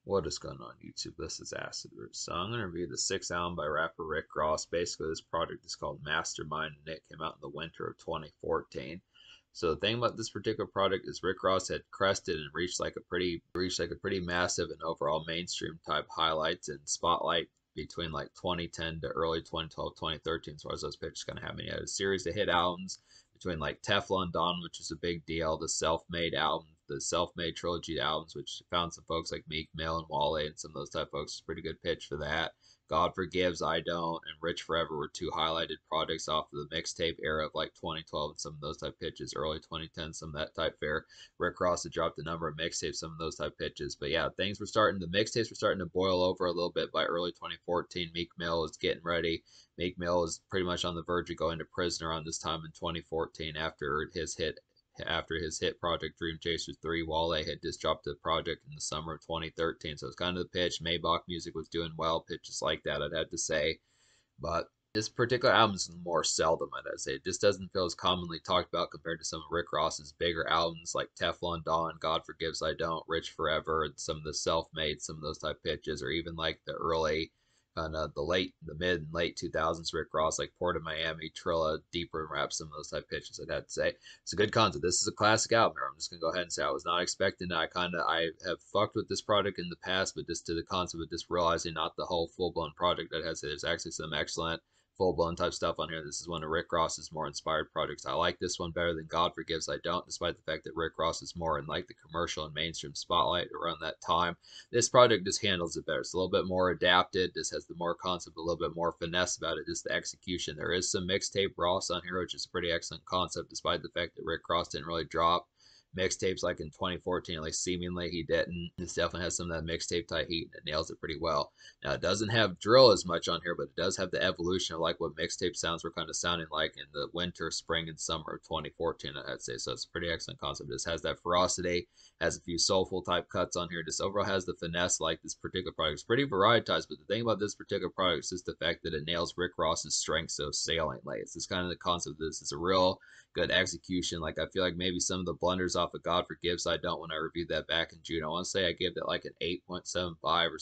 What is going on YouTube? This is Acid Root. So I'm going to review the sixth album by rapper Rick Ross. Basically, this project is called Mastermind, and it came out in the winter of 2014. So the thing about this particular project is Rick Ross had crested and reached like a pretty massive and overall mainstream type highlights and spotlight between like 2010 to early 2012, 2013, as far as those pitches kind of happening. He had a series of hit albums between like Teflon Don, which is a big deal, the Self-Made album, the Self-Made trilogy albums, which found some folks like Meek Mill and Wale and some of those type of folks. Pretty good pitch for that. God Forgives, I Don't, and Rich Forever were two highlighted projects off of the mixtape era of like 2012 and some of those type pitches, early 2010, some of that type fare. Rick Ross had dropped a number of mixtapes, some of those type pitches. But yeah, the mixtapes were starting to boil over a little bit by early 2014. Meek Mill was getting ready. Meek Mill was pretty much on the verge of going to prison around this time in 2014 after his hit project Dream Chasers 3. Wale had just dropped a project in the summer of 2013. So it's kind of the pitch. Maybach music was doing well, pitches like that, I'd have to say. But this particular album is more seldom, I'd say. It just doesn't feel as commonly talked about compared to some of Rick Ross's bigger albums like Teflon Don, God Forgives, I Don't, Rich Forever, and some of the self-made, some of those type pitches, or even like the early kind of the mid and late 2000s Rick Ross, like Port of Miami, Trilla, Deeper and Rap, some of those type pitches, I'd have to say. It's a good concept. This is a classic album here. I'm just going to go ahead and say I was not expecting it. I have fucked with this product in the past, but just to the concept of just realizing not the whole full-blown project, I'd have to say there's actually some excellent full-blown type stuff on here. This is one of Rick Ross's more inspired projects. I like this one better than God Forgives, I Don't, despite the fact that Rick Ross is more in like the commercial and mainstream spotlight around that time. This project just handles it better. It's a little bit more adapted. This has the more concept, a little bit more finesse about it. Just the execution. There is some mixtape Ross on here, which is a pretty excellent concept, despite the fact that Rick Ross didn't really drop mixtapes like in 2014, at least seemingly he didn't. This definitely has some of that mixtape type heat and it nails it pretty well. Now it doesn't have drill as much on here, but it does have the evolution of like what mixtape sounds were kind of sounding like in the winter, spring, and summer of 2014, I'd say. So it's a pretty excellent concept. This has that ferocity, has a few soulful type cuts on here. Just overall has the finesse like this particular product. It's pretty varietized, but the thing about this particular product is just the fact that it nails Rick Ross's strengths so saliently. It's just kind of the concept of this. It's a real good execution. Like I feel like maybe some of the blunders off of God Forgives, I Don't, when I reviewed that back in June, I want to say I gave it like an 8.75 or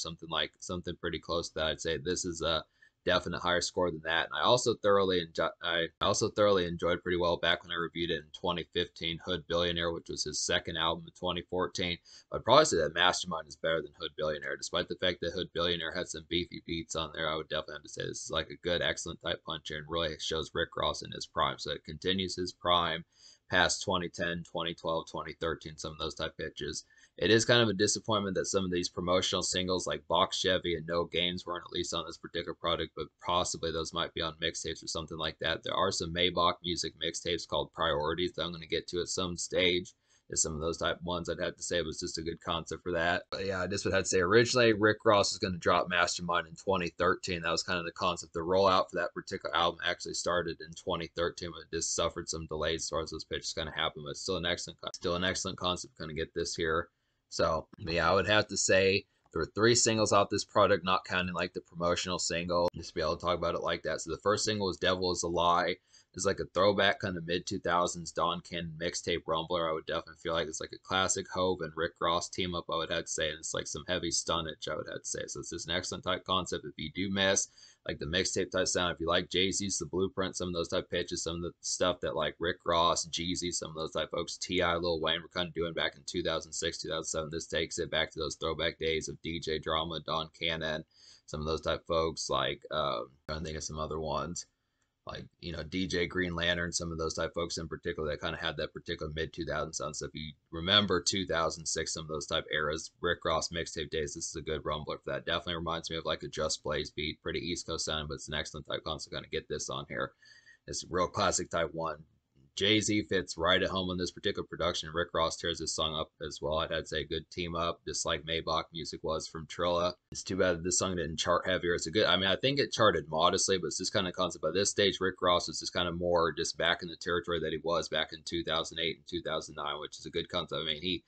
something pretty close to that. I'd say this is a definite higher score than that. And I also thoroughly enjoyed pretty well back when I reviewed it in 2015, Hood Billionaire, which was his second album in 2014. I'd probably say that Mastermind is better than Hood Billionaire, despite the fact that Hood Billionaire had some beefy beats on there. I would definitely have to say this is like a good, excellent type puncher and really shows Rick Ross in his prime. So it continues his prime past 2010, 2012, 2013, some of those type pitches. It is kind of a disappointment that some of these promotional singles like Box Chevy and No Games weren't at least on this particular product, but possibly those might be on mixtapes or something like that. There are some Maybach music mixtapes called Priorities that I'm going to get to at some stage. Just some of those type ones I'd have to say was just a good concept for that. But yeah, I just would have to say originally Rick Ross was going to drop Mastermind in 2013. That was kind of the concept. The rollout for that particular album actually started in 2013, but it just suffered some delays as far as those pitches kind of happened. But still an excellent concept. Going to get this here. So yeah, I would have to say there were three singles off this product, not counting like the promotional single, just to be able to talk about it like that. So the first single was Devil is a Lie. It's like a throwback kind of mid 2000s Don Cannon mixtape rumbler. I would definitely feel like it's like a classic Hove and Rick Ross team up, I would have to say. And it's like some heavy stunnage, I would have to say. So it's just an excellent type concept. If you do miss like the mixtape type sound, if you like Jay-Z's The Blueprint, some of those type pitches, some of the stuff that like Rick Ross, Jeezy, some of those type folks, T.I., Lil Wayne were kind of doing back in 2006, 2007. This takes it back to those throwback days of DJ Drama, Don Cannon, some of those type folks like I'm trying to think of some other ones like DJ Green Lantern, some of those type folks in particular that kind of had that particular mid 2000s sound. So if you remember 2006, some of those type eras, Rick Ross mixtape days, this is a good rumbler for that. Definitely reminds me of like a Just Blaze beat, pretty East Coast sound, but it's an excellent type concept. Kind of get this on here. It's a real classic type one. Jay-Z fits right at home on this particular production. Rick Ross tears this song up as well. I'd say a good team up, just like Maybach music was from Trilla. It's too bad that this song didn't chart heavier. It's a good, I mean, I think it charted modestly, but it's this kind of concept. By this stage, Rick Ross is just kind of more just back in the territory that he was back in 2008 and 2009, which is a good concept. I mean,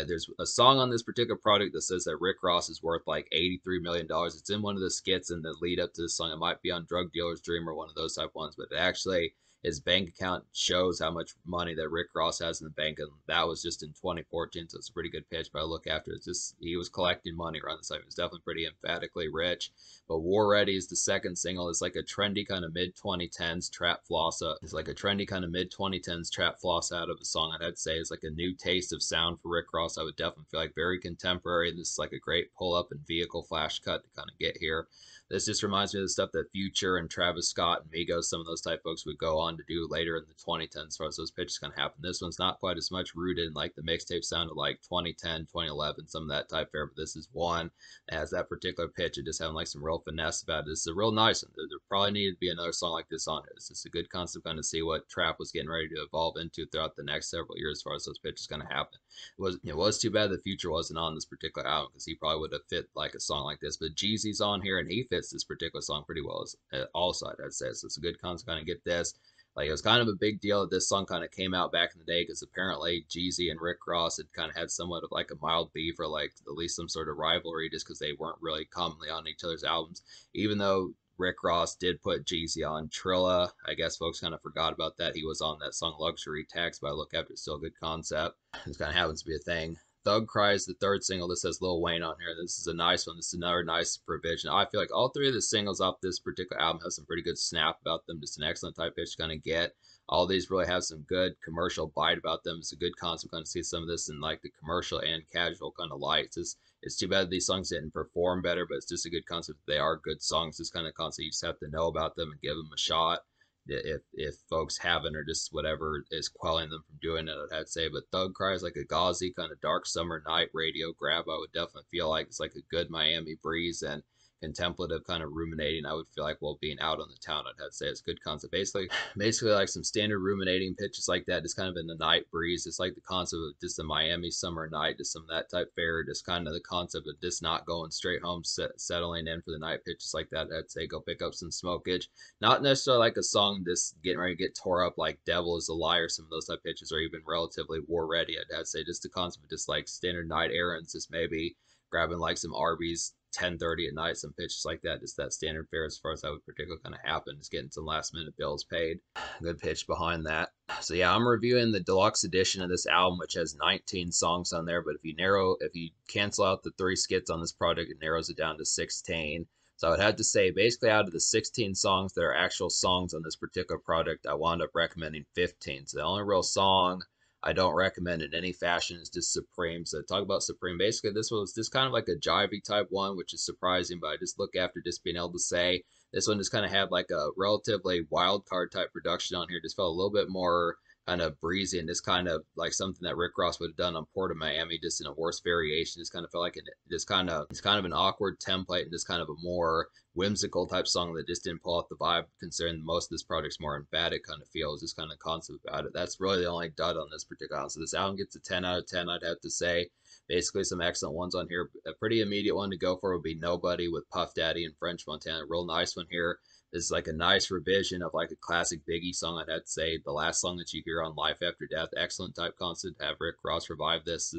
there's a song on this particular product that says that Rick Ross is worth like $83 million. It's in one of the skits in the lead up to this song. It might be on Drug Dealer's Dream or one of those type ones, but it actually his bank account shows how much money that Rick Ross has in the bank, and that was just in 2014, so it's a pretty good pitch. But I look after it's just he was collecting money around the time. He was definitely pretty emphatically rich. But War Ready is the second single. It's like a trendy kind of mid 2010s trap flossa. It's like a trendy kind of mid 2010s trap floss out of a song. I'd say it's like a new taste of sound for Rick Ross. I would definitely feel like very contemporary. This is like a great pull up and vehicle flash cut to kind of get here. This just reminds me of the stuff that Future and Travis Scott and Migos, some of those type folks would go on to do later in the 2010s as far as those pitches kind of happen. This one's not quite as much rooted in like the mixtape sound of like 2010, 2011, some of that type fare, but this is one that has that particular pitch. It just having like some real finesse about it. This is a real nice one. There probably needed to be another song like this on it. It's just a good concept kind of see what trap was getting ready to evolve into throughout the next several years as far as those pitches going to happen. It was too bad the Future wasn't on this particular album because he probably would have fit like a song like this. But Jeezy's on here and he fits this particular song pretty well as also I'd say. So it's a good concept kind of get this. Like it was kind of a big deal that this song kind of came out back in the day because apparently Jeezy and Rick Ross had kind of had somewhat of like a mild beef or like at least some sort of rivalry just because they weren't really commonly on each other's albums. Even though Rick Ross did put Jeezy on Trilla, I guess folks kind of forgot about that. He was on that song Luxury Tax, but I look after it's still a good concept. This kind of happens to be a thing. Thug Cry is the third single. This has Lil Wayne on here. This is a nice one. This is another nice provision. I feel like all three of the singles off this particular album have some pretty good snap about them. Just an excellent type pitch to kind of get. All these really have some good commercial bite about them. It's a good concept kind of see some of this in like the commercial and casual kind of lights. It's too bad these songs didn't perform better, but it's just a good concept. They are good songs. This kind of concept, you just have to know about them and give them a shot. If folks haven't or just whatever is quelling them from doing it, I'd have to say. But Thug Cry is like a gauzy kind of dark summer night radio grab. I would definitely feel like it's like a good Miami breeze and contemplative kind of ruminating. I would feel like while being out on the town, I'd have to say it's a good concept. Basically like some standard ruminating pitches like that, just kind of in the night breeze. It's like the concept of just a Miami summer night, just some of that type fare, just kind of the concept of just not going straight home, settling in for the night pitches like that. I'd say go pick up some smokage. Not necessarily like a song just getting ready to get tore up like Devil is a Liar, some of those type pitches, or even relatively war ready. I'd have to say just the concept of just like standard night errands, just maybe grabbing like some Arby's 10:30 at night, some pitches like that, just that standard fare as far as that would particularly kind of happen, just getting some last minute bills paid. Good pitch behind that. So yeah, I'm reviewing the deluxe edition of this album, which has 19 songs on there, but if you cancel out the 3 skits on this project, it narrows it down to 16. So I would have to say, basically out of the 16 songs that are actual songs on this particular project, I wound up recommending 15. So the only real song I don't recommend in any fashion is just Supreme. So talk about Supreme. Basically, this was just kind of like a jivey type one, which is surprising, but I just look after just being able to say this one just kind of had like a relatively wild card type production on here. Just felt a little bit more kind of breezy and just kind of like something that Rick Ross would have done on Port of Miami, just in a worse variation. Just kind of felt like it's kind of an awkward template and just kind of a more whimsical type song that just didn't pull off the vibe, considering most of this project's more emphatic kind of feel. Is just kind of concept about it. That's really the only dud on this particular album. So this album gets a 10 out of 10, I'd have to say. Basically, some excellent ones on here. A pretty immediate one to go for would be Nobody with Puff Daddy and French Montana. Real nice one here. This is like a nice revision of like a classic Biggie song, I'd have to say. The last song that you hear on Life After Death. Excellent type concept to have Rick Ross revive this.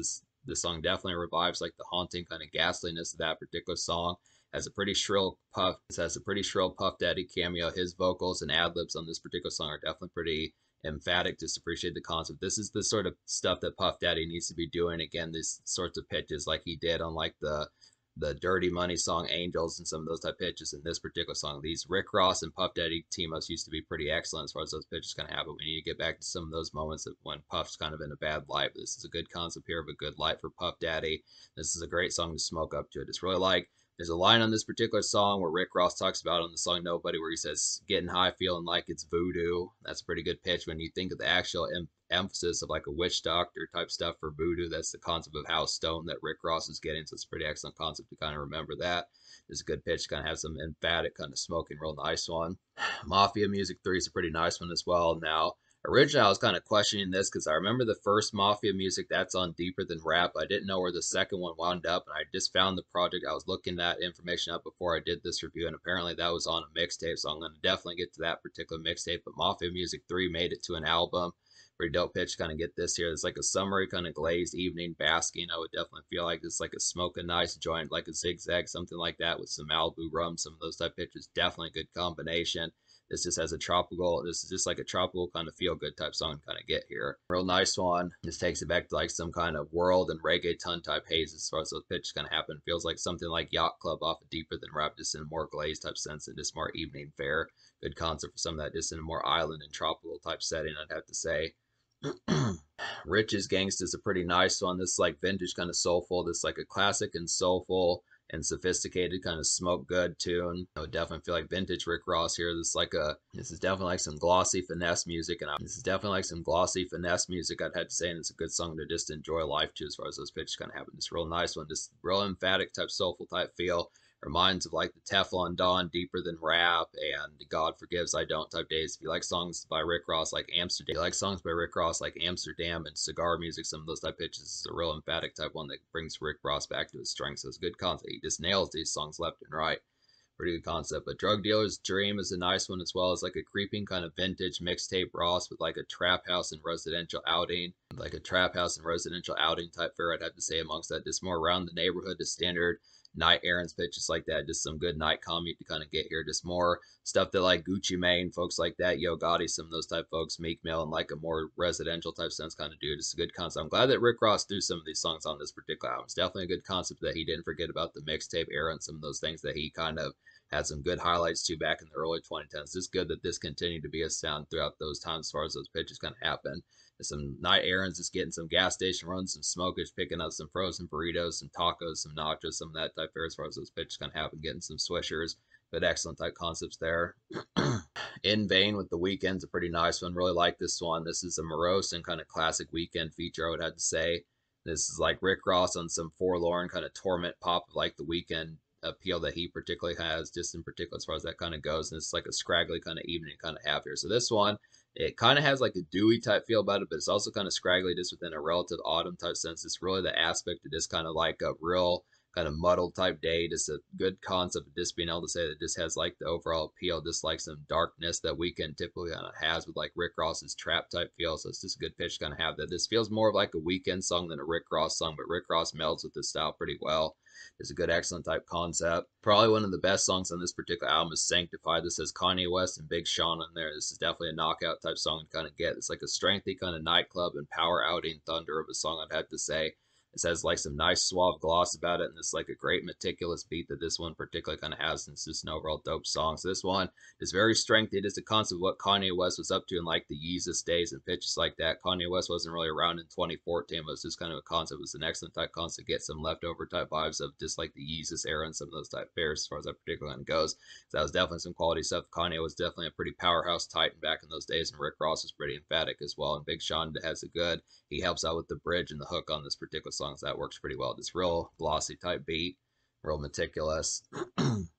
This song definitely revives like the haunting kind of ghastliness of that particular song. Has a pretty shrill Puff. This has a pretty shrill Puff Daddy cameo. His vocals and ad libs on this particular song are definitely pretty emphatic. Just appreciate the concept. This is the sort of stuff that Puff Daddy needs to be doing again. These sorts of pitches like he did on like the Dirty Money song Angels and some of those type pitches in this particular song. These Rick Ross and Puff Daddy team ups used to be pretty excellent as far as those pitches kind of happen. We need to get back to some of those moments when Puff's kind of in a bad light. But this is a good concept here of a good light for Puff Daddy. This is a great song to smoke up to. It. It's really like there's a line on this particular song where Rick Ross talks about on the song Nobody where he says, getting high feeling like it's voodoo. That's a pretty good pitch when you think of the actual emphasis of like a witch doctor type stuff for voodoo. That's the concept of how stoned that Rick Ross is getting. So it's a pretty excellent concept to kind of remember that. It's a good pitch, kind of have some emphatic kind of smoking, real nice one. Mafia Music 3 is a pretty nice one as well. Now, originally I was kind of questioning this because I remember the first Mafia Music that's on Deeper Than Rap. I didn't know where the second one wound up, and I just found the project. I was looking that information up before I did this review, and apparently that was on a mixtape, so I'm going to definitely get to that particular mixtape. But Mafia Music 3 made it to an album. Pretty dope pitch, kind of get this here. It's like a summery kind of glazed evening basking. I would definitely feel like it's like a smoke a nice joint, like a zigzag, something like that with some Malibu rum, some of those type pitches. Definitely a good combination. This just has a tropical, this is just like a tropical kind of feel good type song to kind of get here. Real nice one. This takes it back to like some kind of world and reggaeton type haze as far as those pitches kind of happen. Feels like something like Yacht Club off of Deeper Than Rap, just in a more glazed type sense and just more evening fare. Good concept for some of that, just in a more island and tropical type setting, I'd have to say. Rich's Gangsta is a pretty nice one. This is like vintage kind of soulful. This is like a classic and soulful and sophisticated kind of smoke good tune. I would definitely feel like vintage Rick Ross here. This is definitely like some glossy finesse music, and this is definitely like some glossy finesse music, I'd have to say, and it's a good song to just enjoy life to as far as those pitches kind of happen. This real nice one, just real emphatic type soulful type feel. Reminds of like the Teflon Don, Deeper Than Rap, and God Forgives I Don't type days. If you like songs by Rick Ross like Amsterdam, and cigar music, some of those type pitches, is a real emphatic type one that brings Rick Ross back to his strengths. So it's a good concept. He just nails these songs left and right. Pretty good concept. But Drug Dealer's Dream is a nice one, as well as like a creeping kind of vintage mixtape Ross with like a trap house and residential outing. Like a trap house and residential outing type fare, I'd have to say, amongst that. Just more around the neighborhood, the standard night errands pitches like that. Just some good night commute to kind of get here. Just more stuff that like Gucci Mane, folks like that, Yo Gotti, some of those type folks, Meek Mill, and like a more residential type sense kind of dude. It's a good concept. I'm glad that Rick Ross threw some of these songs on this particular album. It's definitely a good concept that he didn't forget about the mixtape era and some of those things that he kind of had some good highlights to back in the early 2010s. It's good that this continued to be a sound throughout those times as far as those pitches kind of happen. Some night errands, just getting some gas station runs, some smokers, picking up some frozen burritos, some tacos, some nachos, some of that type fare as far as those pitches kind of happen, getting some swishers. But excellent type concepts there. In Vain with the Weeknd's a pretty nice one. Really like this one. This is a morose and kind of classic Weeknd feature, I would have to say. This is like Rick Ross on some forlorn kind of torment pop, like the Weeknd appeal that he particularly has, just in particular as far as that kind of goes. And it's like a scraggly kind of evening kind of have here. So this one, it kind of has like a dewy type feel about it, but it's also kind of scraggly just within a relative autumn type sense. It's really the aspect of just kind of like a real kind of muddled type day. Just a good concept of just being able to say that just has like the overall appeal, just like some darkness that Weeknd typically kind of has with like Rick Ross's trap type feel. So it's just a good pitch to kind of have that. This feels more of like a Weeknd song than a Rick Ross song, but Rick Ross melds with this style pretty well. It's a good, excellent type concept. Probably one of the best songs on this particular album is Sanctified. This has Kanye West and Big Sean on there. This is definitely a knockout type song to kind of get. It's like a strengthy kind of nightclub and power outing thunder of a song, I'd have to say. This has like some nice suave gloss about it, and it's like a great meticulous beat that this one particularly kind of has, and it's just an overall dope song. So this one is very strengthy. It is a concept of what Kanye West was up to in like the Yeezus days and pitches like that. Kanye West wasn't really around in 2014, but it's just kind of a concept. It was an excellent type concept to get some leftover type vibes of just like the Yeezus era and some of those type fares as far as that particular one goes. So that was definitely some quality stuff. Kanye was definitely a pretty powerhouse titan back in those days, and Rick Ross was pretty emphatic as well. And Big Sean has a good, he helps out with the bridge and the hook on this particular song, so that works pretty well. This real glossy type beat, real meticulous.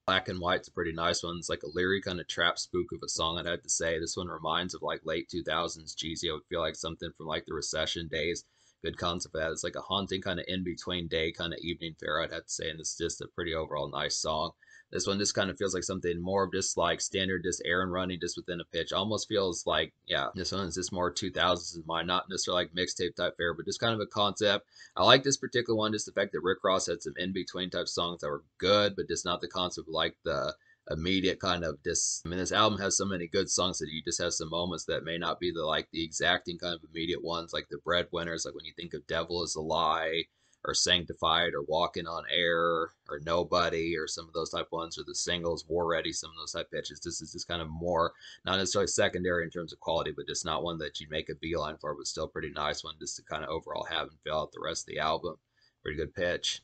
Black and White's a pretty nice one. It's like a leery kind of trap spook of a song, I'd have to say. This one reminds of like late 2000s cheesy. I would feel like something from like the recession days. Good concept for that. It's like a haunting kind of in-between day kind of evening fare, I'd have to say, and it's just a pretty overall nice song. This one just kind of feels like something more of just like standard, just errand running, just within a pitch. Almost feels like, yeah, this one is just more 2000s in mine, not necessarily like mixtape type fare, but just kind of a concept. I like this particular one, just the fact that Rick Ross had some in-between type songs that were good, but just not the concept of like the immediate kind of I mean, this album has so many good songs that you just have some moments that may not be the exacting kind of immediate ones, like the breadwinners, like when you think of Devil Is a Lie, or Sanctified, or Walking on Air, or Nobody, or some of those type ones, or the singles, War Ready, some of those type pitches. This is just kind of more, not necessarily secondary in terms of quality, but just not one that you'd make a beeline for, but still pretty nice one just to kind of overall have and fill out the rest of the album. Pretty good pitch.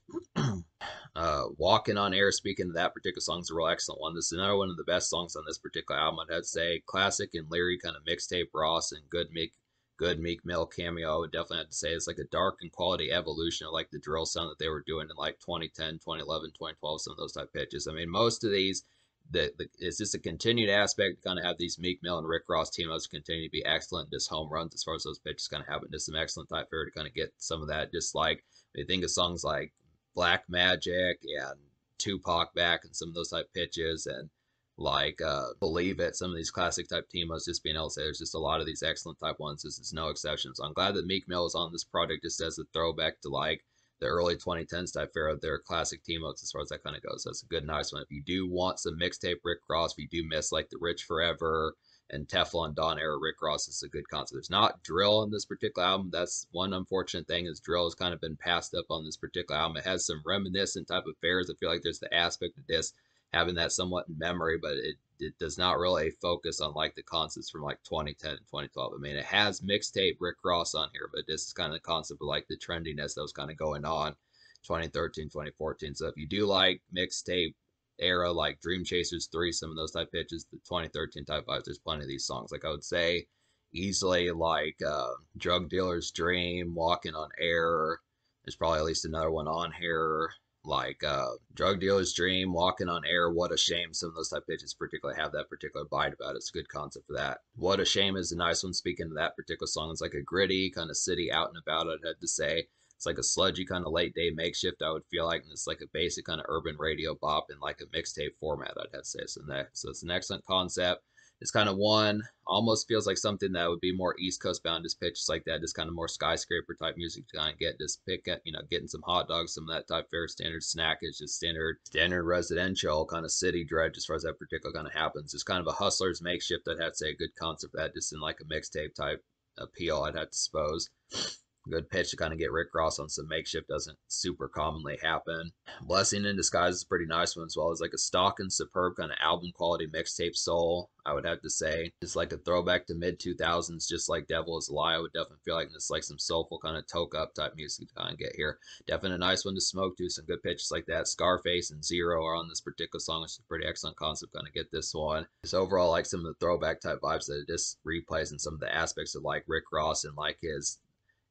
Walking on Air, speaking of that particular song, is a real excellent one. This is another one of the best songs on this particular album, I'd say. Classic and leery kind of mixtape Ross and good Meek Mill cameo. I would definitely have to say it's like a dark and quality evolution of like the drill sound that they were doing in like 2010, 2011, 2012, some of those type pitches. I mean, most of these, it's just a continued aspect to kind of have these Meek Mill and Rick Ross team ups continue to be excellent, just home runs as far as those pitches kind of happen. Just some excellent type fare to kind of get some of that. Just like when you think of songs like Black Magic and Tupac back and some of those type pitches, and like Believe It, some of these classic type teamos, just being able to say there's just a lot of these excellent type ones. This is no exception. So I'm glad that Meek Mill is on this project just as a throwback to like the early 2010s type era, their classic team ups as far as that kind of goes. That's a good, nice one. If you do want some mixtape Rick Ross, if you do miss like the Rich Forever and Teflon Don era Rick Ross, is a good concept. There's not drill on this particular album. That's one unfortunate thing, is drill has kind of been passed up on this particular album. It has some reminiscent type of affairs. I feel like there's the aspect of this having that somewhat in memory, but it does not really focus on like the concepts from like 2010 and 2012. I mean, it has mixtape Rick Ross on here, but this is kind of the concept of like the trendiness that was kind of going on 2013, 2014. So if you do like mixtape era, like Dream Chasers 3, some of those type pitches, the 2013 type vibes, there's plenty of these songs. Like I would say easily like Drug Dealer's Dream, Walking on Air. There's probably at least another one on here like Drug Dealer's Dream, Walking on Air, What a Shame. Some of those type pitches particularly have that particular bite about it. It's a good concept for that. What a Shame is a nice one. Speaking of that particular song, it's like a gritty kind of city out and about, I'd have to say. It's like a sludgy kind of late day makeshift, I would feel like, and it's like a basic kind of urban radio bop in like a mixtape format, I'd have to say. So it's an excellent concept. It's kind of one, almost feels like something that would be more East Coast bound, just pitches like that, just kind of more skyscraper type music to kind of get, just pick up, getting some hot dogs, some of that type fair standard snack is just standard residential kind of city dredge as far as that particular kind of happens. It's kind of a hustler's makeshift, I'd have to say, a good concept that just in like a mixtape type appeal, I'd have to suppose. Good pitch to kind of get Rick Ross on some makeshift, doesn't super commonly happen. Blessing in Disguise is a pretty nice one, as well as like a stock and superb kind of album quality mixtape soul, I would have to say. It's like a throwback to mid 2000s, just like Devil Is a Lie. I would definitely feel like it's like some soulful kind of toke up type music to kind of get here. Definitely a nice one to smoke to, some good pitches like that. Scarface and Zero are on this particular song, which is a pretty excellent concept, kind of get this one. Just overall like some of the throwback type vibes that it just replays, and some of the aspects of like Rick Ross and like his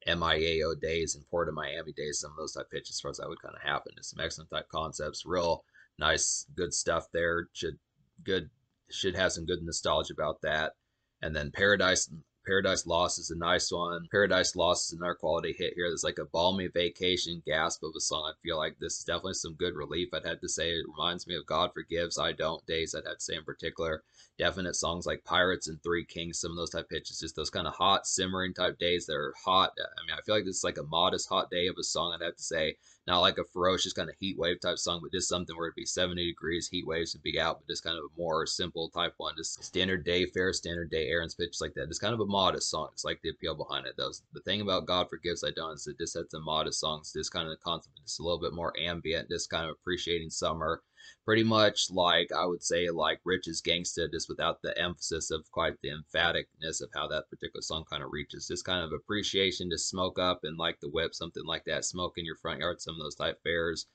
MIAO days and Port of Miami days, some of those type pitches as far as that would kind of happen. Just some excellent type concepts, real nice, good stuff there. Should have some good nostalgia about that. And then Paradise Lost is a nice one. Paradise Lost is another quality hit here. There's like a balmy vacation gasp of a song. I feel like this is definitely some good relief, I'd have to say. It reminds me of God Forgives, I Don't days, I'd have to say in particular. Definite songs like Pirates and Three Kings, some of those type pitches, just those kind of hot, simmering type days that are hot. I mean, I feel like this is like a modest hot day of a song, I'd have to say. Not like a ferocious kind of heat wave type song, but just something where it'd be 70 degrees, heat waves would be out, but just kind of a more simple type one. Just standard day fare, standard day errands, pitches like that. Just kind of a modest song. It's like the appeal behind it. The thing about God Forgives, I Don't is it just has some modest songs. Just kind of the concept, just a little bit more ambient, just kind of appreciating summer. Pretty much like, I would say, like Rich's Gangsta, just without the emphasis of quite the emphaticness of how that particular song kind of reaches. Just kind of appreciation to smoke up and like the whip, something like that, smoke in your front yard, some of those type fares.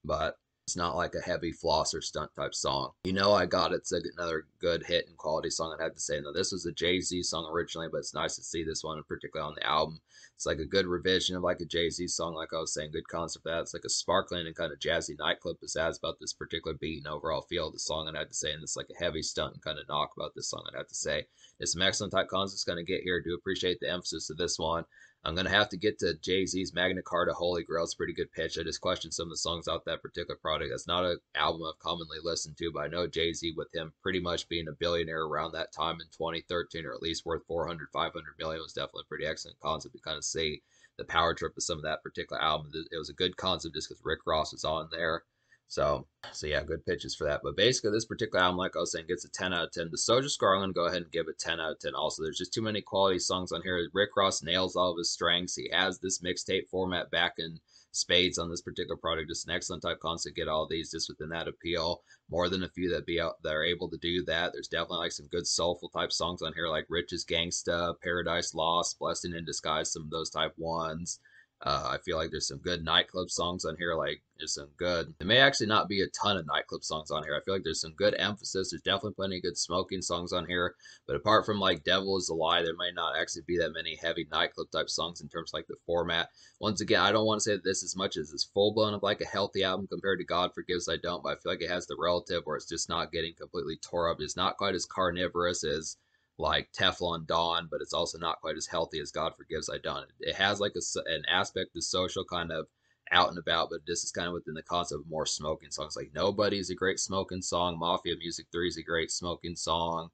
But it's not like a heavy floss or stunt type song. I Got It's another good hit and quality song, I'd have to say. Now, this was a Jay-Z song originally, but it's nice to see this one, particularly on the album. It's like a good revision of like a Jay-Z song, like I was saying, good concept of that. It's like a sparkling and kind of jazzy nightclub pizzazz about this particular beat and overall feel of the song, I'd have to say. And it's like a heavy stunt and kind of knock about this song, I'd have to say. There's some excellent type concepts going to get here. Do appreciate the emphasis of this one. I'm going to have to get to Jay-Z's Magna Carta Holy Grail. It's a pretty good pitch. I just questioned some of the songs out that particular product. That's not an album I've commonly listened to, but I know Jay-Z, with him pretty much being a billionaire around that time in 2013, or at least worth 400, 500 million, was definitely a pretty excellent concept to kind of see the power trip of some of that particular album. It was a good concept just because Rick Ross was on there. So yeah, good pitches for that. But basically, this particular album, like I was saying, gets a 10 out of 10. The Soulja Scar, I'm going to go ahead and give a 10 out of 10 also. There's just too many quality songs on here. Rick Ross nails all of his strengths. He has this mixtape format back in spades on this particular product. Just an excellent type concept. Get all these just within that appeal. More than a few that are able to do that. There's definitely like some good soulful type songs on here, like Rich's Gangsta, Paradise Lost, Blessing in Disguise, some of those type ones. I feel like there's some good nightclub songs on here. Like there's some good. There may actually not be a ton of nightclub songs on here. I feel like there's some good emphasis. There's definitely plenty of good smoking songs on here. But apart from like Devil Is a Lie, there may not actually be that many heavy nightclub type songs in terms of like the format. Once again, I don't want to say that this as much as is full blown of like a healthy album compared to God Forgives, I Don't. But I feel like it has the relative where it's just not getting completely tore up. It's not quite as carnivorous as like Teflon Don, but it's also not quite as healthy as God Forgives, I Don't. It has like an aspect of social kind of out and about, but this is kind of within the concept of more smoking songs. Like Nobody is a great smoking song. Mafia Music 3 is a great smoking song.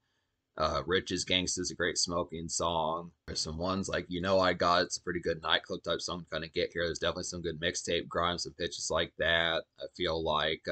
Rich's Gangsta is a great smoking song. There's some ones like You Know I Got It's a pretty good nightclub type song to kind of get here. There's definitely some good mixtape grimes and pitches like that. I feel like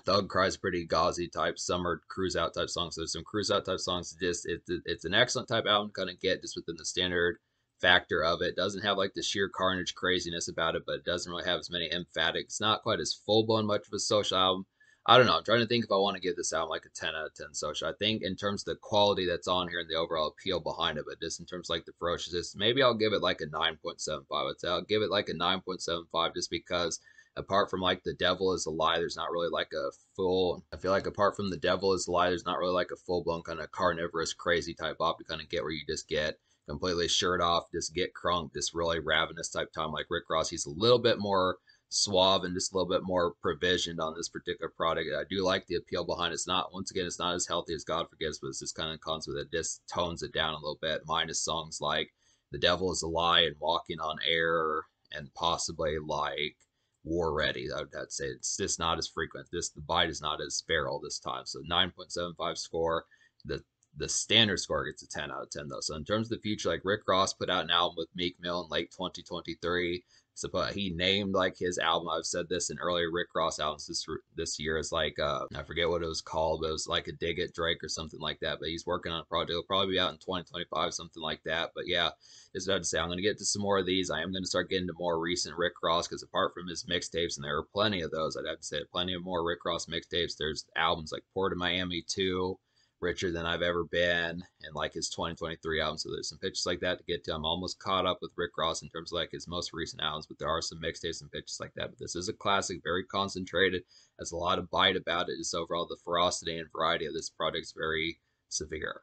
Thug Cry's pretty gauzy type summer cruise out type songs. So there's some cruise out type songs. Just it's an excellent type album to kind of get just within the standard factor of it. Doesn't have like the sheer carnage craziness about it, but it doesn't really have as many emphatic. It's not quite as full blown much of a social album. I don't know. I'm trying to think if I want to give this album like a 10 out of 10 social. I think in terms of the quality that's on here and the overall appeal behind it, but just in terms of like the ferociousness, maybe I'll give it like a 9.75. I'd say I'll give it like a 9.75 just because apart from like The Devil Is a Lie, there's not really like a full, I feel like apart from The Devil Is a Lie, there's not really like a full blown kind of carnivorous crazy type op to kind of get where you just get completely shirt off, just get crunk, this really ravenous type time like Rick Ross. He's a little bit more suave and just a little bit more provisioned on this particular product. I do like the appeal behind it. It's not, once again, it's not as healthy as God Forgives, but it's just kind of comes with it. Just tones it down a little bit, minus songs like The Devil Is a Lie and Walking on Air and possibly like War Ready. I'd say it's just not as frequent. The bite is not as feral this time. So 9.75 score. The standard score gets a 10 out of 10 though. So in terms of the future, like Rick Ross put out an album with Meek Mill in late 2023. So he named like his album. I've said this in earlier Rick Ross albums this year is like I forget what it was called, but it was like a dig at Drake or something like that. But he's working on a project. It'll probably be out in 2025, something like that. But yeah, just about to say I'm gonna get to some more of these. I am gonna start getting to more recent Rick Ross because apart from his mixtapes, and there are plenty of those, I'd have to say plenty of more Rick Ross mixtapes. There's albums like Port of Miami 2, Richer Than I've Ever Been, and like his 2023 album. So there's some pitches like that to get to. I'm almost caught up with Rick Ross in terms of like his most recent albums, but there are some mixtapes and pitches like that. But this is a classic, very concentrated, has a lot of bite about it. Just overall, the ferocity and variety of this project is very severe.